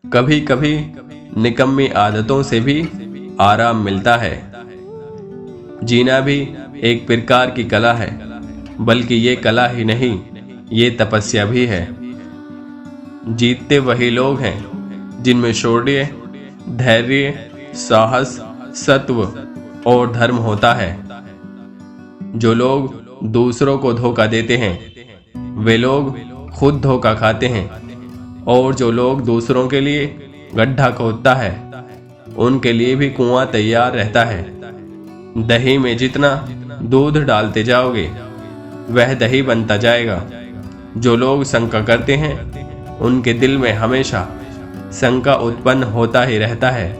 कभी कभी निकम्मी आदतों से भी आराम मिलता है। जीना भी एक प्रकार की कला है, बल्कि ये कला ही नहीं, ये तपस्या भी है। जीतते वही लोग हैं जिनमें शौर्य, धैर्य, साहस, सत्व और धर्म होता है। जो लोग दूसरों को धोखा देते हैं, वे लोग खुद धोखा खाते हैं, और जो लोग दूसरों के लिए गड्ढा खोदता है, उनके लिए भी कुआं तैयार रहता है। दही में जितना दूध डालते जाओगे, वह दही बनता जाएगा। जो लोग शंका करते हैं, उनके दिल में हमेशा शंका उत्पन्न होता ही रहता है।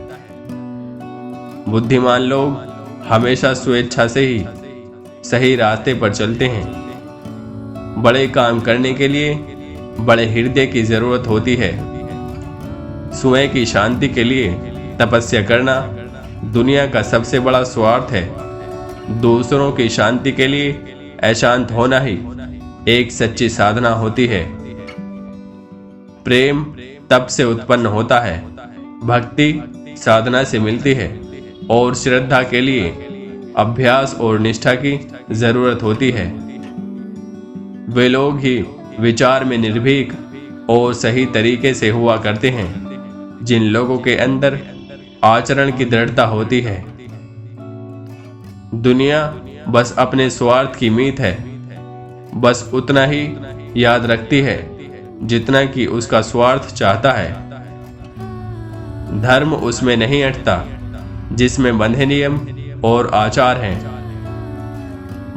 बुद्धिमान लोग हमेशा स्वेच्छा से ही सही रास्ते पर चलते हैं। बड़े काम करने के लिए बड़े हृदय की जरूरत होती है। स्वयं की शांति के लिए तपस्या करना दुनिया का सबसे बड़ा स्वार्थ है। दूसरों की शांति के लिए अशांत होना ही एक सच्ची साधना होती है। प्रेम तप से उत्पन्न होता है, भक्ति साधना से मिलती है, और श्रद्धा के लिए अभ्यास और निष्ठा की जरूरत होती है। वे लोग ही विचार में निर्भीक और सही तरीके से हुआ करते हैं, जिन लोगों के अंदर आचरण की दृढ़ता होती है। दुनिया बस अपने स्वार्थ की मीत है, बस उतना ही याद रखती है जितना कि उसका स्वार्थ चाहता है। धर्म उसमें नहीं अटता जिसमें बंधे नियम और आचार हैं।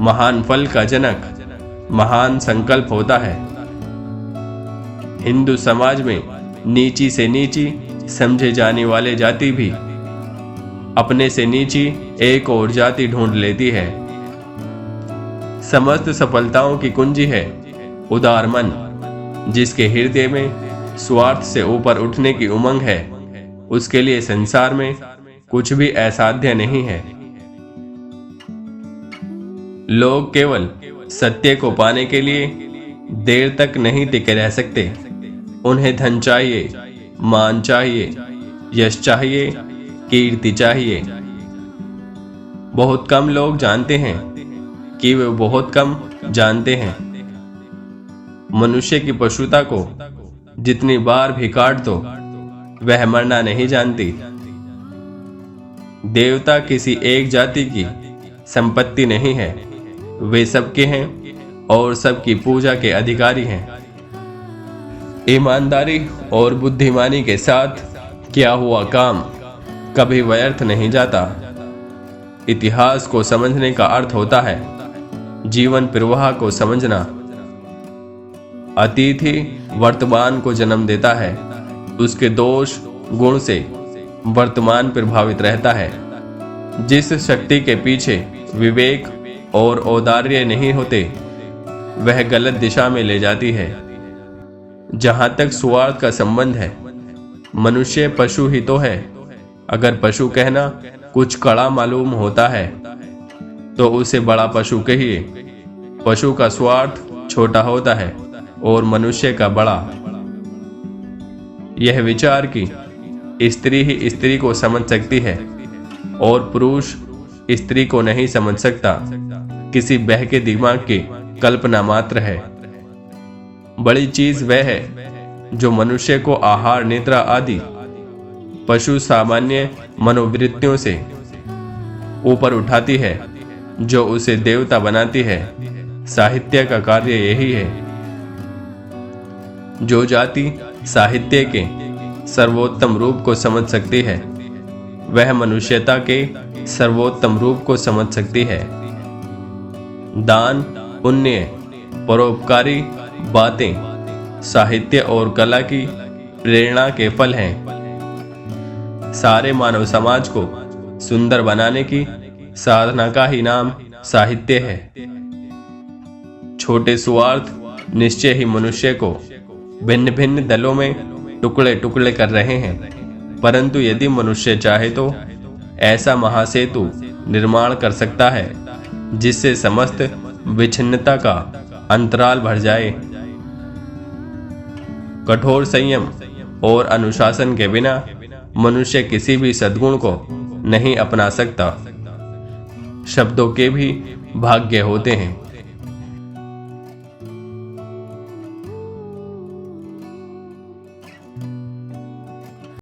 महान फल का जनक महान संकल्प होता है। हिंदू समाज में नीची से नीची समझे जाने वाले जाति भी अपने से नीची एक और जाति ढूंढ लेती है। समस्त सफलताओं की कुंजी है उदार मन। जिसके हृदय में स्वार्थ से ऊपर उठने की उमंग है, उसके लिए संसार में कुछ भी असाध्य नहीं है। लोग केवल सत्य को पाने के लिए देर तक नहीं टिके रह सकते। उन्हें धन चाहिए, मान चाहिए, यश चाहिए, कीर्ति चाहिए। बहुत कम लोग जानते हैं कि वे बहुत कम जानते हैं। मनुष्य की पशुता को जितनी बार भी काट दो, वह मरना नहीं जानती। देवता किसी एक जाति की संपत्ति नहीं है, वे सबके हैं और सबकी पूजा के अधिकारी हैं। ईमानदारी और बुद्धिमानी के साथ किया हुआ काम कभी व्यर्थ नहीं जाता। इतिहास को समझने का अर्थ होता है जीवन प्रवाह को समझना। अतीत ही वर्तमान को जन्म देता है। उसके दोष गुण से वर्तमान प्रभावित रहता है। जिस शक्ति के पीछे विवेक और औदार्य नहीं होते, वह गलत दिशा में ले जाती है। जहां तक स्वार्थ का संबंध है, मनुष्य पशु ही तो है। अगर पशु कहना कुछ कड़ा मालूम होता है, तो उसे बड़ा पशु कहिए। पशु का स्वार्थ छोटा होता है और मनुष्य का बड़ा। यह विचार कि स्त्री ही स्त्री को समझ सकती है और पुरुष स्त्री को नहीं समझ सकता, किसी बहके दिमाग की कल्पना मात्र है। बड़ी चीज वह है जो मनुष्य को आहार, निद्रा आदि पशु सामान्य मनोवृत्तियों से ऊपर उठाती है, जो उसे देवता बनाती है। साहित्य का कार्य यही है। जो जाति साहित्य के सर्वोत्तम रूप को समझ सकती है, वह मनुष्यता के सर्वोत्तम रूप को समझ सकती है। दान, पुण्य, परोपकारी बातें साहित्य और कला की प्रेरणा के फल हैं। सारे मानव समाज को सुंदर बनाने की साधना का ही नाम साहित्य है। छोटे स्वार्थ निश्चय ही मनुष्य को भिन्न भिन्न दलों में टुकड़े टुकड़े कर रहे हैं, परंतु यदि मनुष्य चाहे तो ऐसा महासेतु निर्माण कर सकता है जिससे समस्त विच्छिन्नता का अंतराल भर जाए। कठोर संयम और अनुशासन के बिना मनुष्य किसी भी सद्गुण को नहीं अपना सकता। शब्दों के भी भाग्य होते हैं,